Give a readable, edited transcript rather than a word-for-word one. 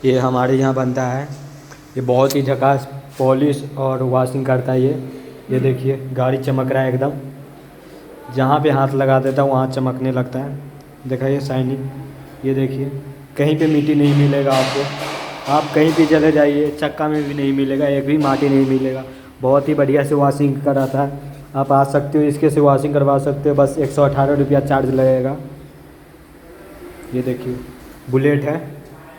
ये हमारे यहाँ बनता है। ये बहुत ही झकास पॉलिश और वॉशिंग करता है ये देखिए गाड़ी चमक रहा है एकदम, जहाँ पे हाथ लगा देता है वहाँ चमकने लगता है। देखा ये शाइनिंग, ये देखिए कहीं पे मिट्टी नहीं मिलेगा आपको, आप कहीं भी चले जाइए चक्का में भी नहीं मिलेगा, एक भी माटी नहीं मिलेगा। बहुत ही बढ़िया से वॉशिंग कराता है। आप आ सकते हो, इसके से वॉशिंग करवा सकते हो, बस 118 रुपया चार्ज लगेगा। ये देखिए बुलेट है।